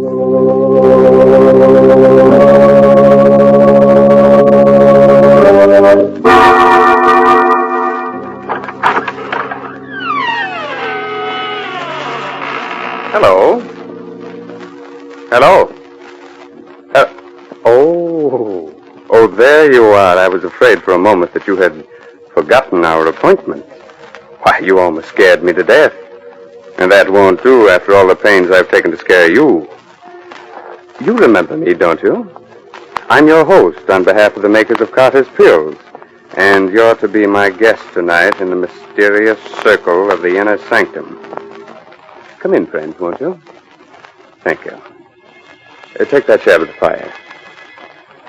Hello? Hello? Oh, there you are. I was afraid for a moment that you had forgotten our appointment. Why, you almost scared me to death. And that won't do after all the pains I've taken to scare you. You remember me, don't you? I'm your host on behalf of the makers of Carter's Pills. And you're to be my guest tonight in the mysterious circle of the inner sanctum. Come in, friends, won't you? Thank you. Take that chair by the fire.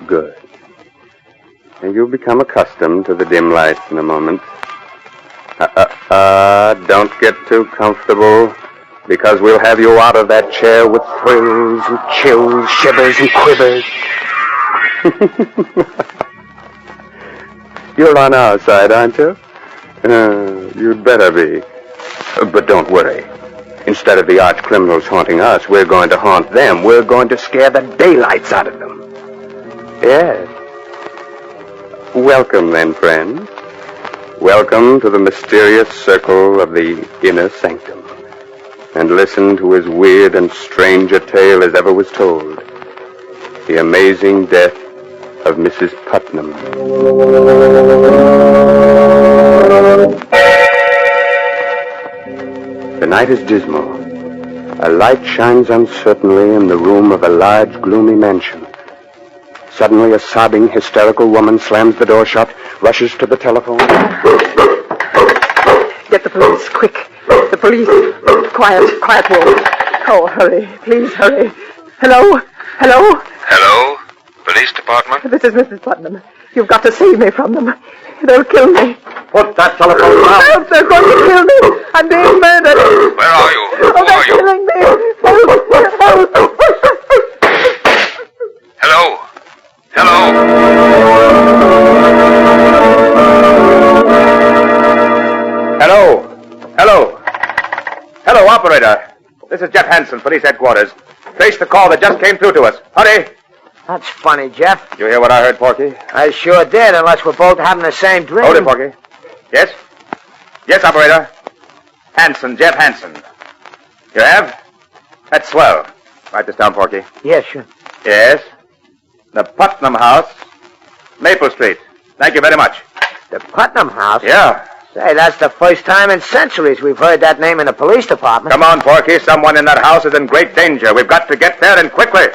Good. And you'll become accustomed to the dim light in a moment. Don't get too comfortable, because we'll have you out of that chair with thrills and chills, shivers and quivers. You're on our side, aren't you? You'd better be. But don't worry. Instead of the arch criminals haunting us, we're going to haunt them. We're going to scare the daylights out of them. Yes. Welcome, then, friends. Welcome to the mysterious circle of the inner sanctum. And listen to as weird and strange a tale as ever was told. The amazing death of Mrs. Putnam. The night is dismal. A light shines uncertainly in the room of a large, gloomy mansion. Suddenly, a sobbing, hysterical woman slams the door shut, rushes to the telephone. Get the police, quick. The police. Quiet, Wolf. Oh, hurry. Please, hurry. Hello? Hello? Police department? This is Mrs. Putnam. You've got to save me from them. They'll kill me. Put that telephone down. Help, they're going to kill me. I'm being murdered. Where are you? Oh, they're killing me. Help. Hello? Hello, operator. This is Jeff Hansen, police headquarters. Trace the call that just came through to us. Hurry. That's funny, Jeff. You hear what I heard, Porky? I sure did, unless we're both having the same dream. Hold it, Porky. Yes? Yes, operator. Hansen, Jeff Hansen. You have? That's swell. Write this down, Porky. Yes, sure. Yes? The Putnam House, Maple Street. Thank you very much. The Putnam House? Yeah. Say, that's the first time in centuries we've heard that name in the police department. Come on, Porky. Someone in that house is in great danger. We've got to get there, and quickly.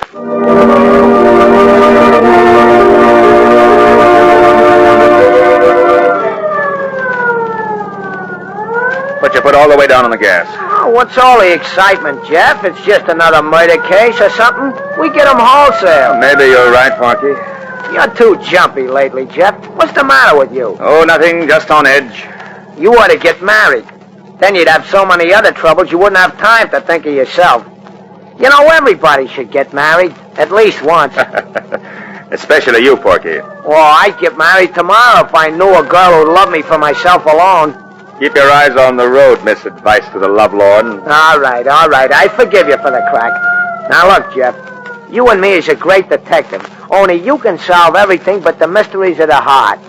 But you put all the way down on the gas. Oh, what's all the excitement, Jeff? It's just another murder case or something. We get them wholesale. Maybe you're right, Porky. You're too jumpy lately, Jeff. What's the matter with you? Oh, nothing. Just on edge. You ought to get married. Then you'd have so many other troubles you wouldn't have time to think of yourself. You know, everybody should get married, at least once. Especially you, Porky. Well, I'd get married tomorrow if I knew a girl who'd love me for myself alone. Keep your eyes on the road, Miss Advice to the Lovelorn. All right. I forgive you for the crack. Now, look, Jeff. You and me is a great detective. Only you can solve everything but the mysteries of the heart.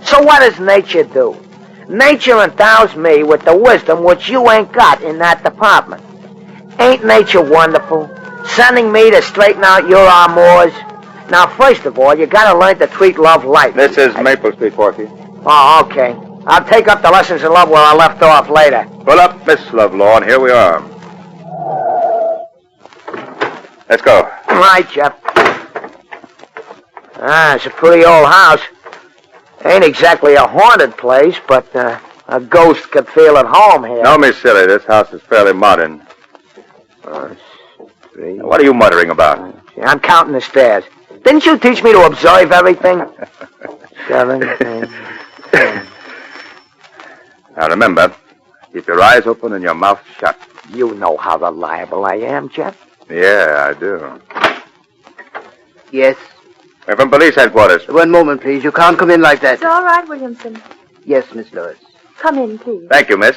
So what does nature do? Nature endows me with the wisdom which you ain't got in that department. Ain't nature wonderful? Sending me to straighten out your amours. Now, first of all, you gotta learn to treat love light. This is Maple Street, Porky. Oh, okay. I'll take up the lessons in love where I left off later. Pull up, Miss Lovelorn. Here we are. Let's go. All right, Jeff. It's a pretty old house. Ain't exactly a haunted place, but a ghost could feel at home here. No, Miss Silly, this house is fairly modern. 3. What are you muttering about? I'm counting the stairs. Didn't you teach me to observe everything? 7, 8, 10. Now remember, keep your eyes open and your mouth shut. You know how reliable I am, Jeff. Yeah, I do. Yes. We're from police headquarters. One moment, please. You can't come in like that. It's all right, Williamson. Yes, Miss Lois. Come in, please. Thank you, miss.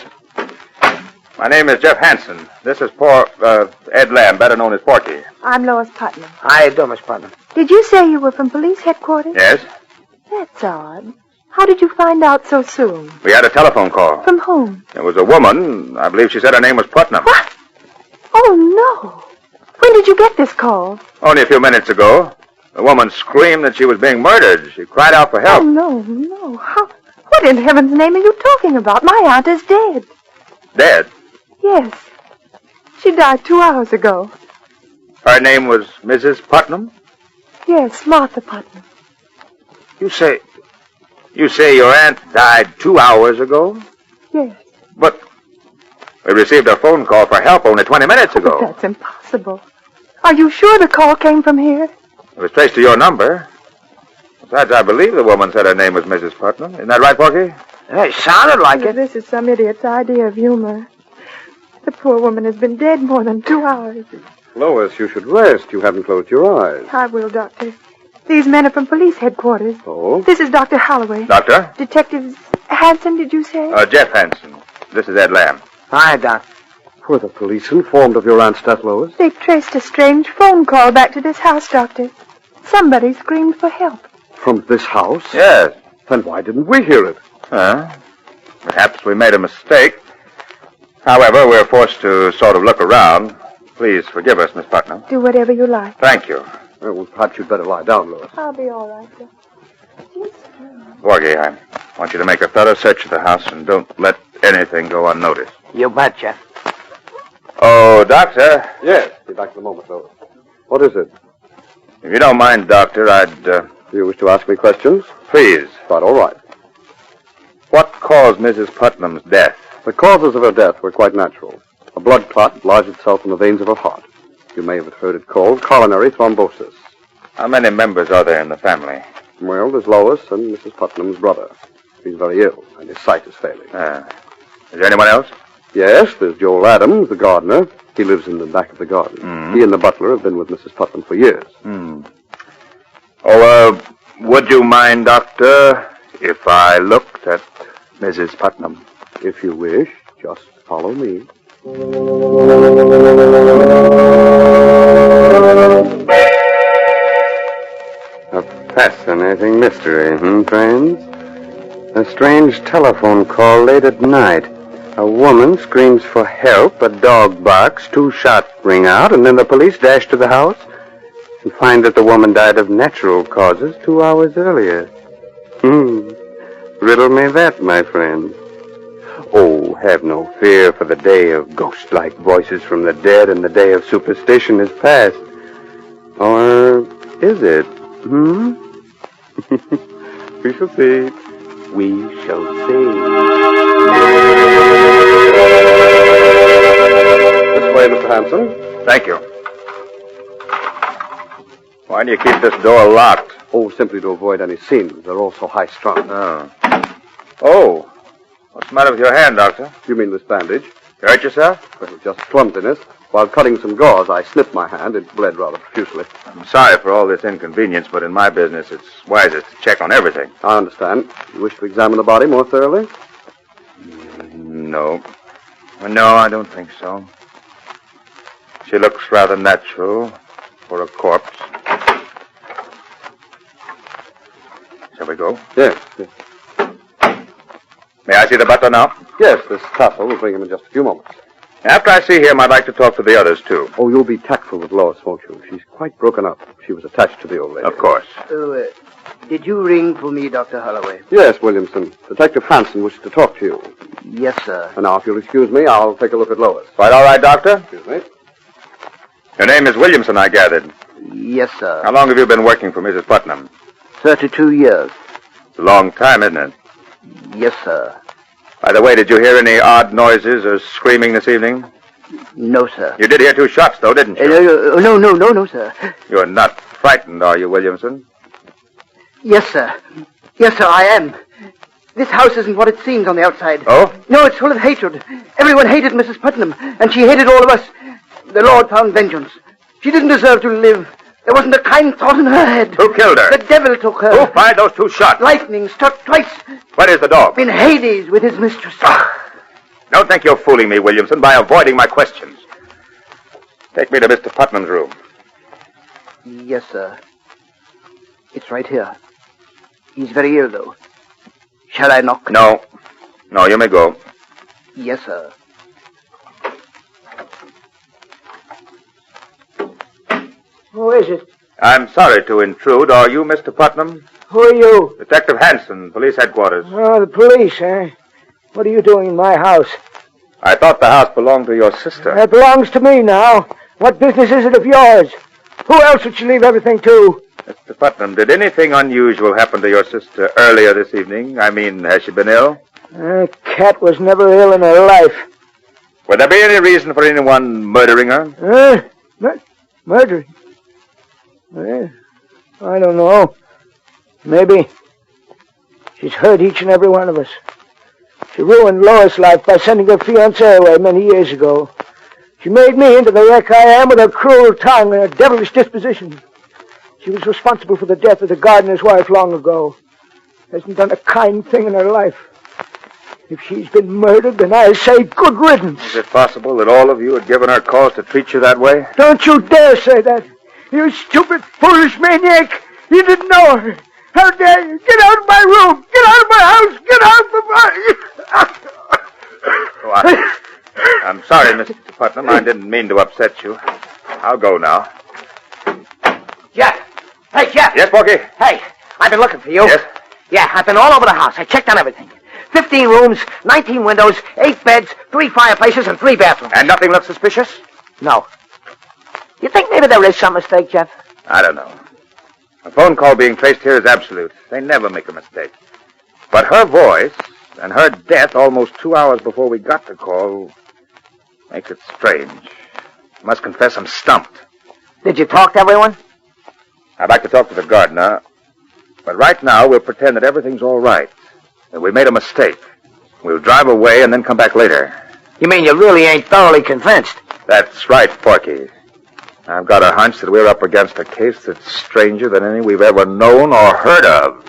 My name is Jeff Hansen. This is Ed Lamb, better known as Porky. I'm Lois Putnam. How you doing, Miss Putnam? Did you say you were from police headquarters? Yes? That's odd. How did you find out so soon? We had a telephone call. From whom? It was a woman. I believe she said her name was Putnam. What? Oh, no. When did you get this call? Only a few minutes ago. The woman screamed that she was being murdered. She cried out for help. Oh, no. What in heaven's name are you talking about? My aunt is dead. Dead? Yes. She died 2 hours ago. Her name was Mrs. Putnam? Yes, Martha Putnam. You say your aunt died 2 hours ago? Yes. But we received a phone call for help only 20 minutes ago. But that's impossible. Are you sure the call came from here? It was traced to your number. Besides, I believe the woman said her name was Mrs. Putnam. Isn't that right, Porky? Yeah, it sounded like it. This is some idiot's idea of humor. The poor woman has been dead more than 2 hours. Lois, you should rest. You haven't closed your eyes. I will, Doctor. These men are from police headquarters. Oh? This is Dr. Holloway. Doctor? Detective Hansen, did you say? Jeff Hansen. This is Ed Lamb. Hi, Doc. Were the police informed of your aunt's death, Lois? They traced a strange phone call back to this house, Doctor. Somebody screamed for help. From this house? Yes. Then why didn't we hear it? Perhaps we made a mistake. However, we're forced to sort of look around. Please forgive us, Miss Putnam. Do whatever you like. Thank you. Well, perhaps you'd better lie down, Lois. I'll be all right, Doctor. Porgy, I want you to make a thorough search of the house and don't let anything go unnoticed. You betcha. Oh, Doctor. Yes. Be back in a moment, Lois. What is it? If you don't mind, Doctor, Do you wish to ask me questions? Please. Quite all right. What caused Mrs. Putnam's death? The causes of her death were quite natural. A blood clot lodged itself in the veins of her heart. You may have heard it called coronary thrombosis. How many members are there in the family? Well, there's Lois and Mrs. Putnam's brother. He's very ill, and his sight is failing. Is there anyone else? Yes, there's Joel Adams, the gardener. He lives in the back of the garden. He and the butler have been with Mrs. Putnam for years. Would you mind, Doctor, if I looked at Mrs. Putnam? If you wish, just follow me. A fascinating mystery, friends? A strange telephone call late at night. A woman screams for help, a dog barks, 2 shots ring out, and then the police dash to the house and find that the woman died of natural causes 2 hours earlier. Riddle me that, my friend. Oh, have no fear, for the day of ghost-like voices from the dead and the day of superstition is past. Or is it? We shall see. We shall see. This way, Mr. Hanson. Thank you. Why do you keep this door locked? Oh, simply to avoid any scenes. They're all so high-strung. Oh. What's the matter with your hand, Doctor? You mean this bandage? You hurt yourself? Well, just clumsiness. While cutting some gauze, I snipped my hand. It bled rather profusely. I'm sorry for all this inconvenience, but in my business, it's wisest to check on everything. I understand. You wish to examine the body more thoroughly? No. No, I don't think so. She looks rather natural for a corpse. Shall we go? Yes. May I see the butler now? Yes, this tassel will bring him in just a few moments. After I see him, I'd like to talk to the others, too. Oh, you'll be tactful with Lois, won't you? She's quite broken up. She was attached to the old lady. Of course. Did you ring for me, Dr. Holloway? Yes, Williamson. Detective Hansen wishes to talk to you. Yes, sir. And now, if you'll excuse me, I'll take a look at Lois. Quite all right, Doctor? Excuse me. Your name is Williamson, I gathered. Yes, sir. How long have you been working for Mrs. Putnam? 32 years. It's a long time, isn't it? Yes, sir. By the way, did you hear any odd noises or screaming this evening? No, sir. You did hear 2 shots, though, didn't you? No, sir. You're not frightened, are you, Williamson? Yes, sir. Yes, sir, I am. This house isn't what it seems on the outside. Oh? No, it's full of hatred. Everyone hated Mrs. Putnam, and she hated all of us. The Lord found vengeance. She didn't deserve to live. There wasn't a kind thought in her head. Who killed her? The devil took her. Who fired those 2 shots? Lightning struck twice. Where is the dog? In Hades with his mistress. Don't think you're fooling me, Williamson, by avoiding my questions. Take me to Mr. Putnam's room. Yes, sir. It's right here. He's very ill, though. Shall I knock? No. No, you may go. Yes, sir. Who is it? I'm sorry to intrude. Are you Mr. Putnam? Who are you? Detective Hanson, police headquarters. Oh, the police, eh? What are you doing in my house? I thought the house belonged to your sister. It belongs to me now. What business is it of yours? Who else would you leave everything to? Mr. Putnam, did anything unusual happen to your sister earlier this evening? I mean, has she been ill? Cat was never ill in her life. Would there be any reason for anyone murdering her? Murdering? I don't know. Maybe. She's hurt each and every one of us. She ruined Lois' life by sending her fiancé away many years ago. She made me into the wreck I am with her cruel tongue and her devilish disposition. She was responsible for the death of the gardener's wife long ago. Hasn't done a kind thing in her life. If she's been murdered, then I say good riddance. Is it possible that all of you had given her cause to treat you that way? Don't you dare say that. You stupid, foolish maniac. You didn't know her. How dare you? Get out of my room. Get out of my house. Get out of my... I'm sorry, Mr. Putnam. I didn't mean to upset you. I'll go now. Jeff. Hey, Jeff. Yes, Porky? Hey, I've been looking for you. Yes? Yeah, I've been all over the house. I checked on everything. 15 rooms, 19 windows, 8 beds, 3 fireplaces, and 3 bathrooms. And nothing looked suspicious? No. You think maybe there is some mistake, Jeff? I don't know. A phone call being traced here is absolute. They never make a mistake. But her voice and her death almost 2 hours before we got the call makes it strange. I must confess I'm stumped. Did you talk to everyone? I'd like to talk to the gardener, but right now we'll pretend that everything's all right, that we made a mistake. We'll drive away and then come back later. You mean you really ain't thoroughly convinced? That's right, Porky. I've got a hunch that we're up against a case that's stranger than any we've ever known or heard of.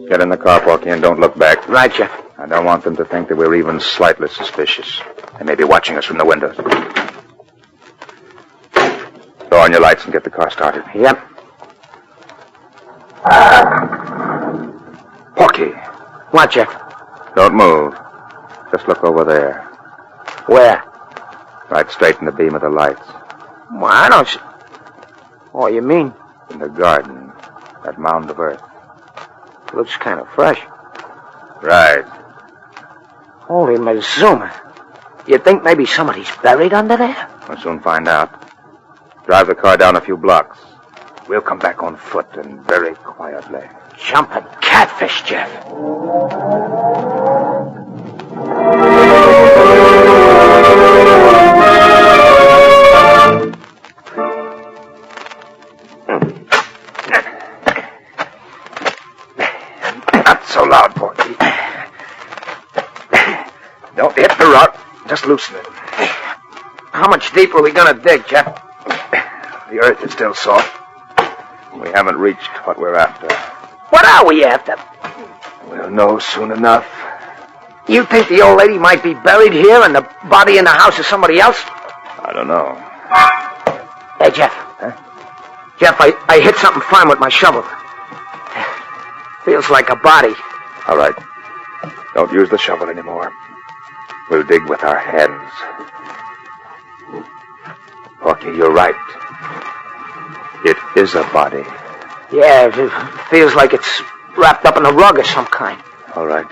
Get in the car, Porky, and don't look back. Right, Jeff. I don't want them to think that we're even slightly suspicious. They may be watching us from the windows. Throw on your lights and get the car started. Yep. Porky. What, Jeff? Don't move. Just look over there. Where? Right straight in the beam of the lights. Well, I don't see... Oh, you mean? In the garden. That mound of earth. Looks kind of fresh. Right. Holy Mazuma. You think maybe somebody's buried under there? We'll soon find out. Drive the car down a few blocks. We'll come back on foot and very quietly. Jumping catfish, Jeff. Not so loud, Porky. Don't hit the rock. Just loosen it. How much deeper are we gonna dig, Jeff? The earth is still soft. We haven't reached what we're after. What are we after? We'll know soon enough. You think the old lady might be buried here and the body in the house is somebody else? I don't know. Hey, Jeff. Huh? Jeff, I hit something firm with my shovel. Feels like a body. All right. Don't use the shovel anymore. We'll dig with our hands. Porky, you're right. It is a body. Yeah, it feels like it's wrapped up in a rug of some kind. All right.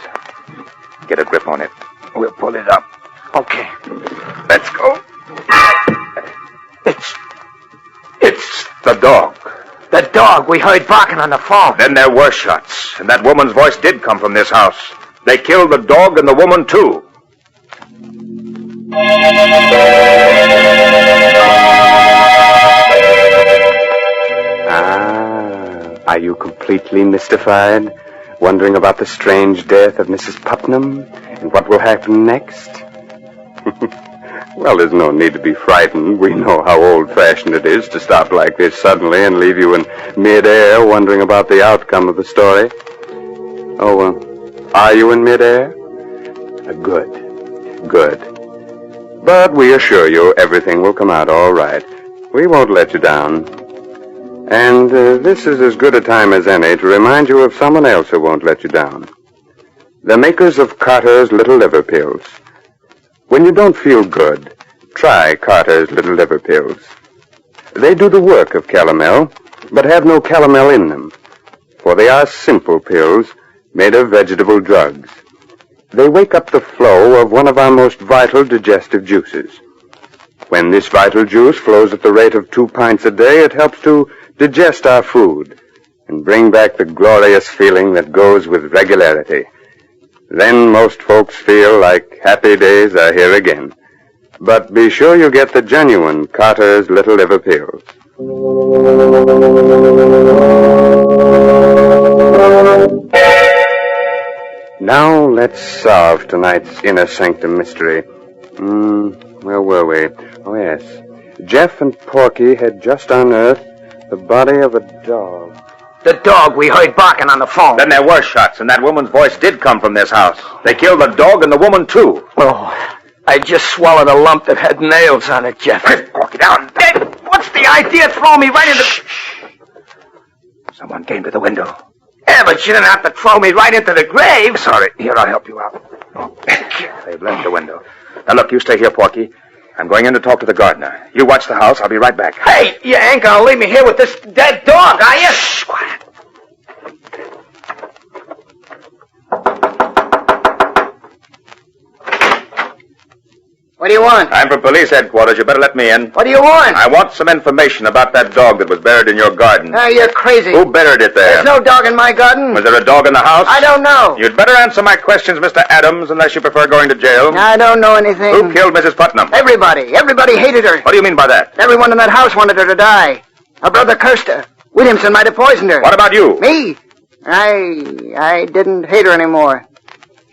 Get a grip on it. We'll pull it up. Okay. Let's go. It's the dog. The dog we heard barking on the phone. Then there were shots, and that woman's voice did come from this house. They killed the dog and the woman, too. Are you completely mystified? Wondering about the strange death of Mrs. Putnam and what will happen next? Well, there's no need to be frightened. We know how old-fashioned it is to stop like this suddenly and leave you in midair wondering about the outcome of the story. Oh, are you in midair? Good. But we assure you everything will come out all right. We won't let you down. And this is as good a time as any to remind you of someone else who won't let you down. The makers of Carter's Little Liver Pills. When you don't feel good, try Carter's Little Liver Pills. They do the work of calomel, but have no calomel in them, for they are simple pills made of vegetable drugs. They wake up the flow of one of our most vital digestive juices. When this vital juice flows at the rate of 2 pints a day, it helps to digest our food and bring back the glorious feeling that goes with regularity. Then most folks feel like happy days are here again. But be sure you get the genuine Carter's Little Liver Pills. Now let's solve tonight's inner sanctum mystery. Where were we? Oh, yes. Jeff and Porky had just unearthed the body of a dog. The dog we heard barking on the phone. Then there were shots, and that woman's voice did come from this house. They killed the dog and the woman, too. Oh, I just swallowed a lump that had nails on it, Jeff. Porky, down. Hey, what's the idea? Throw me right into... Someone came to the window. Yeah, but you didn't have to throw me right into the grave. Sorry. Here, I'll help you out. Oh, they've left the window. Now, look, you stay here, Porky. I'm going in to talk to the gardener. You watch the house. I'll be right back. Hey, you ain't gonna leave me here with this dead dog, are you? Shh, quiet. What do you want? I'm from police headquarters. You better let me in. What do you want? I want some information about that dog that was buried in your garden. You're crazy. Who buried it there? There's no dog in my garden. Was there a dog in the house? I don't know. You'd better answer my questions, Mr. Adams, unless you prefer going to jail. I don't know anything. Who killed Mrs. Putnam? Everybody. Everybody hated her. What do you mean by that? Everyone in that house wanted her to die. Her brother cursed her. Williamson might have poisoned her. What about you? Me? I didn't hate her anymore.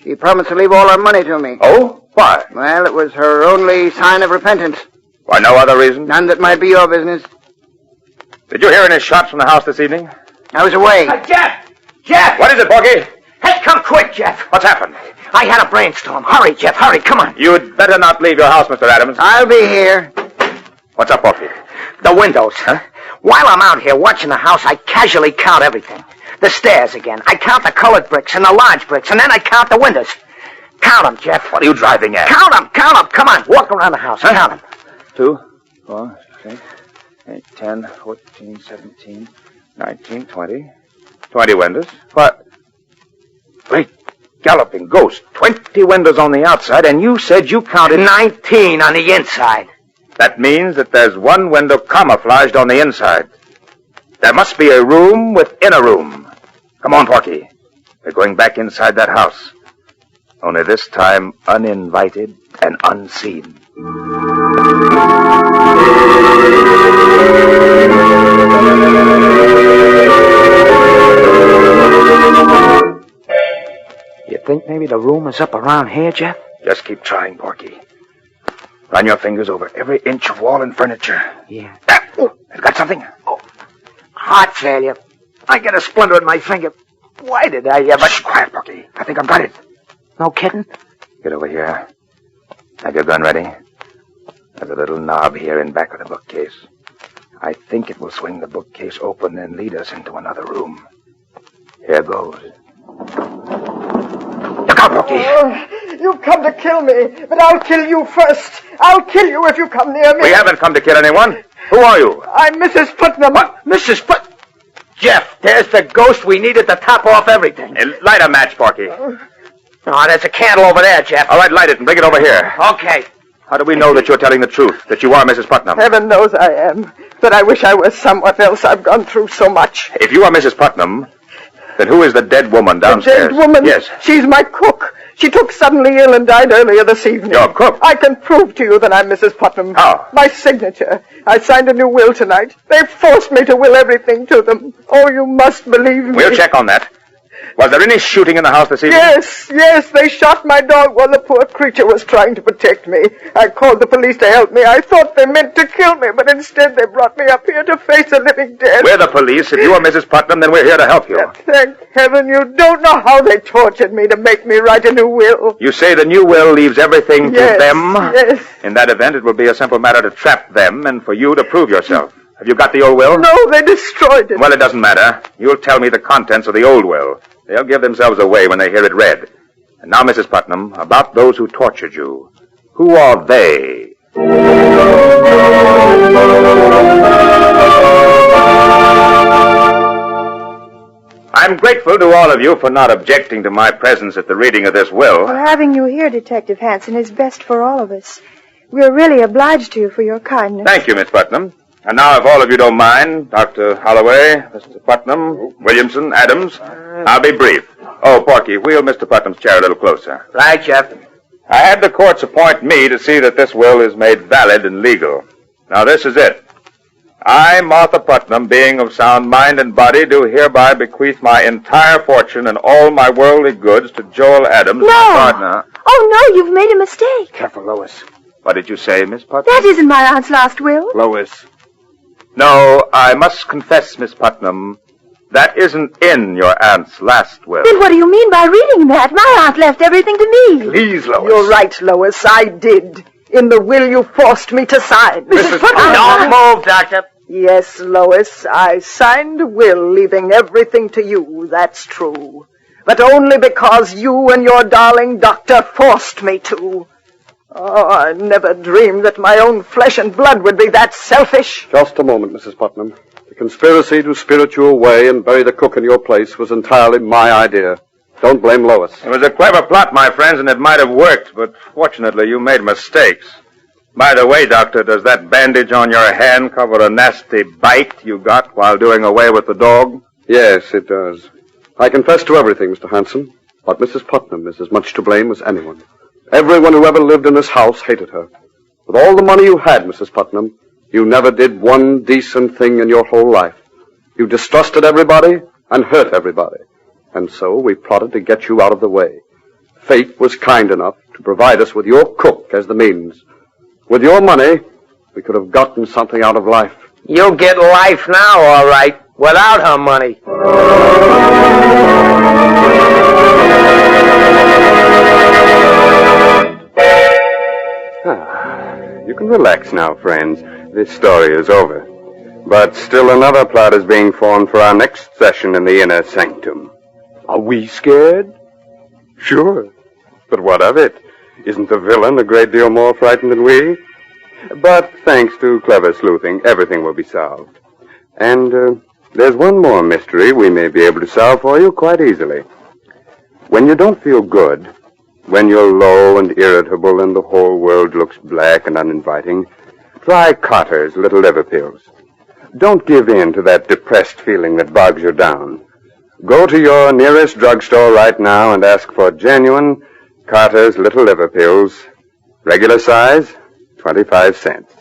She promised to leave all her money to me. Oh? Why? Well, it was her only sign of repentance. Why, no other reason? None that might be your business. Did you hear any shots from the house this evening? I was away. Jeff! Jeff! What is it, Porky? Hey, come quick, Jeff. What's happened? I had a brainstorm. Hurry, Jeff, hurry, come on. You'd better not leave your house, Mr. Adams. I'll be here. What's up, Porky? The windows. Huh? While I'm out here watching the house, I casually count everything. The stairs again. I count the colored bricks and the large bricks, and then I count the windows. Count them, Jeff. What are you driving at? Count them. Come on, walk around the house. Huh? Count them. 2, 4, 6, 8, 10, 14, 17, 19, 20. 20 windows. What? Great galloping ghost. 20 windows on the outside, and you said you counted... 19 on the inside. That means that there's one window camouflaged on the inside. There must be a room within a room. Come on, Porky. We're going back inside that house. Only this time uninvited and unseen. You think maybe the room is up around here, Jeff? Just keep trying, Porky. Run your fingers over every inch of wall and furniture. Yeah. I've got something. Oh, heart failure. I got a splinter in my finger. Why did I ever... Shh, quiet, Porky. I think I've got it. No kidding? Get over here. Have your gun ready? There's a little knob here in back of the bookcase. I think it will swing the bookcase open and lead us into another room. Here goes. Look out, Porky! Oh, you've come to kill me, but I'll kill you first. I'll kill you if you come near me. We haven't come to kill anyone. Who are you? I'm Mrs. Putnam. What? Mrs. Jeff, there's the ghost we needed to top off everything. Hey, light a match, Porky. Oh, there's a candle over there, Jeff. All right, light it and bring it over here. Okay. How do we know that you're telling the truth, that you are Mrs. Putnam? Heaven knows I am, but I wish I was someone else. I've gone through so much. If you are Mrs. Putnam, then who is the dead woman downstairs? The dead woman? Yes. She's my cook. She took suddenly ill and died earlier this evening. Your cook? I can prove to you that I'm Mrs. Putnam. How? My signature. I signed a new will tonight. They forced me to will everything to them. Oh, you must believe me. We'll check on that. Was there any shooting in the house this evening? Yes, they shot my dog while the poor creature was trying to protect me. I called the police to help me. I thought they meant to kill me, but instead they brought me up here to face a living death. We're the police. If you are Mrs. Putnam, then we're here to help you. Thank heaven you don't know how they tortured me to make me write a new will. You say the new will leaves everything to them? Yes. In that event, it will be a simple matter to trap them and for you to prove yourself. Have you got the old will? No, they destroyed it. Well, it doesn't matter. You'll tell me the contents of the old will. They'll give themselves away when they hear it read. And now, Mrs. Putnam, about those who tortured you. Who are they? I'm grateful to all of you for not objecting to my presence at the reading of this will. Well, having you here, Detective Hanson, is best for all of us. We're really obliged to you for your kindness. Thank you, Miss Putnam. And now, if all of you don't mind, Dr. Holloway, Mr. Putnam, Williamson, Adams, I'll be brief. Oh, Porky, wheel Mr. Putnam's chair a little closer. Right, Jeff. I had the courts appoint me to see that this will is made valid and legal. Now, this is it. I, Martha Putnam, being of sound mind and body, do hereby bequeath my entire fortune and all my worldly goods to Joel Adams, my partner. Oh, no, you've made a mistake. Careful, Lois. What did you say, Miss Putnam? That isn't my aunt's last will. Lois. No, I must confess, Miss Putnam, that isn't in your aunt's last will. Then what do you mean by reading that? My aunt left everything to me. Please, Lois. You're right, Lois. I did. In the will you forced me to sign. Mrs. Putnam. Don't move, Doctor. Yes, Lois, I signed a will leaving everything to you, that's true. But only because you and your darling doctor forced me to. Oh, I never dreamed that my own flesh and blood would be that selfish. Just a moment, Mrs. Putnam. The conspiracy to spirit you away and bury the cook in your place was entirely my idea. Don't blame Lois. It was a clever plot, my friends, and it might have worked, but fortunately you made mistakes. By the way, Doctor, does that bandage on your hand cover a nasty bite you got while doing away with the dog? Yes, it does. I confess to everything, Mr. Hanson, but Mrs. Putnam is as much to blame as anyone. Everyone who ever lived in this house hated her. With all the money you had, Mrs. Putnam, you never did one decent thing in your whole life. You distrusted everybody and hurt everybody. And so we plotted to get you out of the way. Fate was kind enough to provide us with your cook as the means. With your money, we could have gotten something out of life. You'll get life now, all right, without her money. You can relax now, friends. This story is over. But still another plot is being formed for our next session in the inner sanctum. Are we scared? Sure. But what of it? Isn't the villain a great deal more frightened than we? But thanks to clever sleuthing, everything will be solved. And there's one more mystery we may be able to solve for you quite easily. When you don't feel good, when you're low and irritable and the whole world looks black and uninviting, try Carter's Little Liver Pills. Don't give in to that depressed feeling that bogs you down. Go to your nearest drugstore right now and ask for genuine Carter's Little Liver Pills. Regular size, 25 cents.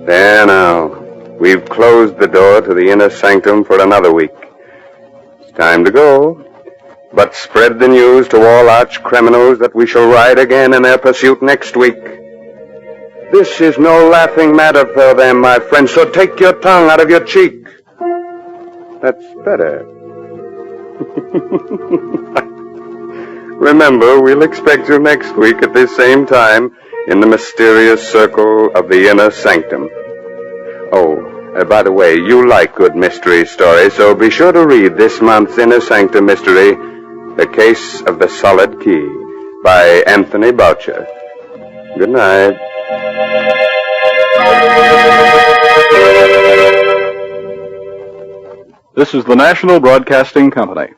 There now. We've closed the door to the inner sanctum for another week. It's time to go. But spread the news to all arch criminals that we shall ride again in their pursuit next week. This is no laughing matter for them, my friends, so take your tongue out of your cheek. That's better. Remember, we'll expect you next week at this same time in the mysterious circle of the inner sanctum. Oh, by the way, you like good mystery stories, so be sure to read this month's Inner Sanctum mystery, The Case of the Solid Key, by Anthony Boucher. Good night. This is the National Broadcasting Company.